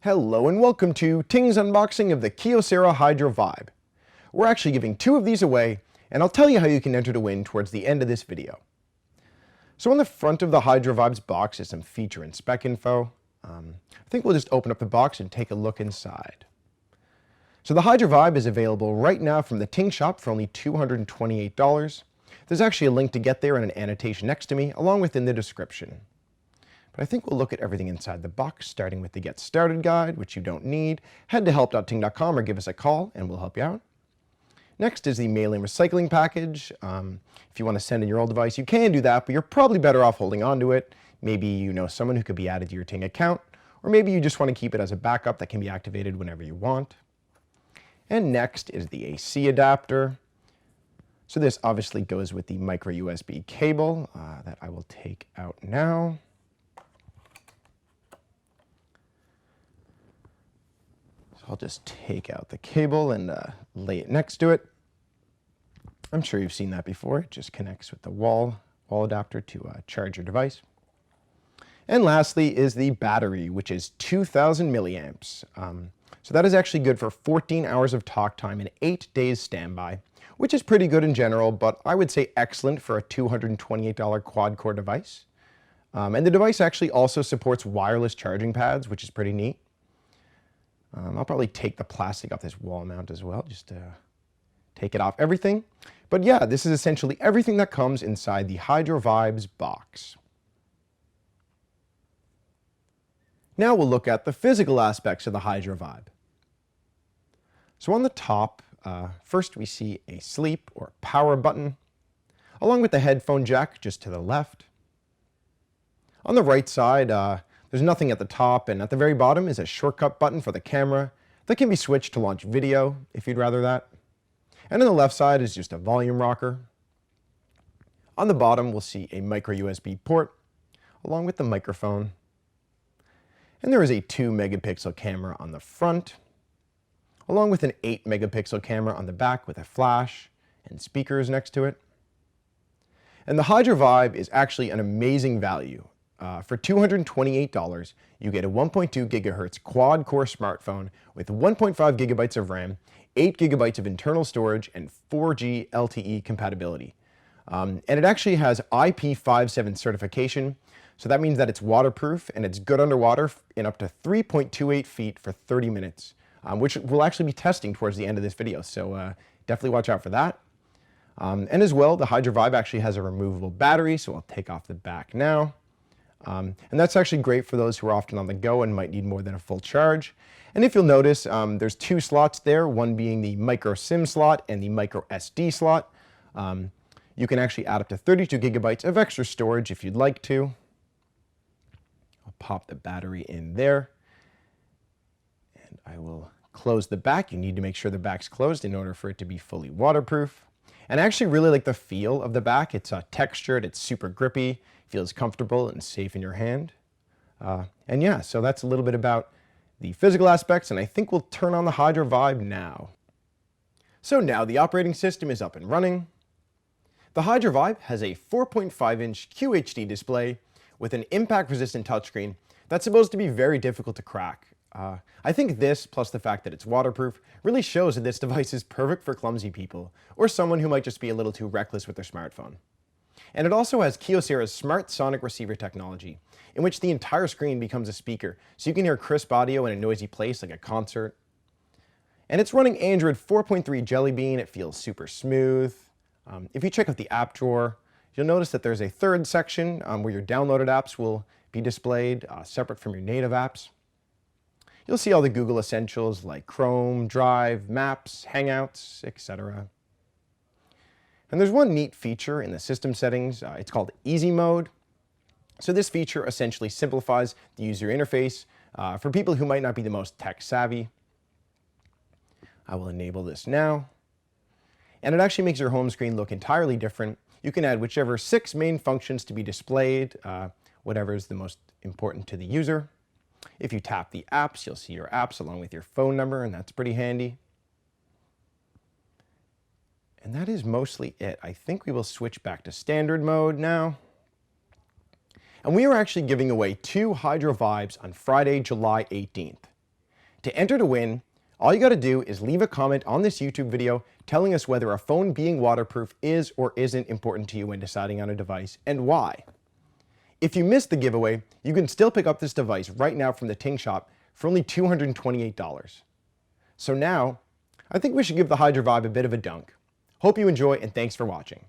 Hello and welcome to Ting's unboxing of the Kyocera Hydro Vibe. We're actually giving 2 of these away, and I'll tell you how you can enter to win towards the end of this video. So on the front of the Hydro Vibe's box is some feature and spec info. I think we'll just open up the box and take a look inside. So the Hydro Vibe is available right now from the Ting shop for only $228. There's actually a link to get there and an annotation next to me, along with in the description. But I think we'll look at everything inside the box, starting with the Get Started guide, which you don't need. Head to help.ting.com or give us a call and we'll help you out. Next is the mailing recycling package. If you want to send in your old device, you can do that, but you're probably better off holding on to it. Maybe you know someone who could be added to your Ting account, or maybe you just want to keep it as a backup that can be activated whenever you want. And next is the AC adapter. So this obviously goes with the micro USB cable that I will take out now. I'll just take out the cable and lay it next to it. I'm sure you've seen that before. It just connects with the wall adapter to charge your device. And lastly is the battery, which is 2,000 milliamps. So that is actually good for 14 hours of talk time and 8 days standby, which is pretty good in general, but I would say excellent for a $228 quad-core device. And the device actually also supports wireless charging pads, which is pretty neat. I'll probably take the plastic off this wall mount as well, just to take it off everything. But yeah, this is essentially everything that comes inside the Hydro Vibe's box. Now we'll look at the physical aspects of the Hydro Vibe. So on the top, first we see a sleep or power button, along with the headphone jack just to the left. On the right side, there's nothing at the top, and at the very bottom is a shortcut button for the camera that can be switched to launch video if you'd rather that. And on the left side is just a volume rocker. On the bottom we'll see a micro USB port along with the microphone. And there is a 2 megapixel camera on the front, along with an 8 megapixel camera on the back with a flash and speakers next to it. And the Hydro Vibe is actually an amazing value. For $228, you get a 1.2 gigahertz quad-core smartphone with 1.5 gigabytes of RAM, 8 gigabytes of internal storage, and 4G LTE compatibility. And it actually has IP57 certification, so that means that it's waterproof and it's good underwater in up to 3.28 feet for 30 minutes, which we'll actually be testing towards the end of this video, so definitely watch out for that. And as well, the Hydro Vibe actually has a removable battery, so I'll take off the back now. And that's actually great for those who are often on the go and might need more than a full charge. And if you'll notice, there's 2 slots there, one being the micro SIM slot and the micro SD slot. You can actually add up to 32 gigabytes of extra storage if you'd like to. I'll pop the battery in there. And I will close the back. You need to make sure the back's closed in order for it to be fully waterproof. And I actually really like the feel of the back. It's textured, it's super grippy, feels comfortable and safe in your hand. And yeah, so that's a little bit about the physical aspects, and I think we'll turn on the Hydro Vibe now. So now the operating system is up and running. The Hydro Vibe has a 4.5-inch QHD display with an impact-resistant touchscreen that's supposed to be very difficult to crack. I think this, plus the fact that it's waterproof, really shows that this device is perfect for clumsy people, or someone who might just be a little too reckless with their smartphone. And it also has Kyocera's smart sonic receiver technology, in which the entire screen becomes a speaker, so you can hear crisp audio in a noisy place like a concert. And it's running Android 4.3 Jelly Bean. It feels super smooth. If you check out the app drawer, you'll notice that there's a third section where your downloaded apps will be displayed separate from your native apps. You'll see all the Google essentials like Chrome, Drive, Maps, Hangouts, etc. And there's one neat feature in the system settings. It's called Easy Mode. So this feature essentially simplifies the user interface for people who might not be the most tech savvy. I will enable this now. And it actually makes your home screen look entirely different. You can add whichever 6 main functions to be displayed, whatever is the most important to the user. If you tap the apps, you'll see your apps along with your phone number, and that's pretty handy. And that is mostly it. I think we will switch back to standard mode now. And we are actually giving away 2 Hydro Vibes on Friday, July 18th. To enter to win, all you got to do is leave a comment on this YouTube video telling us whether a phone being waterproof is or isn't important to you when deciding on a device and why. If you missed the giveaway, you can still pick up this device right now from the Ting shop for only $228. So now, I think we should give the Hydro Vibe a bit of a dunk. Hope you enjoy and thanks for watching.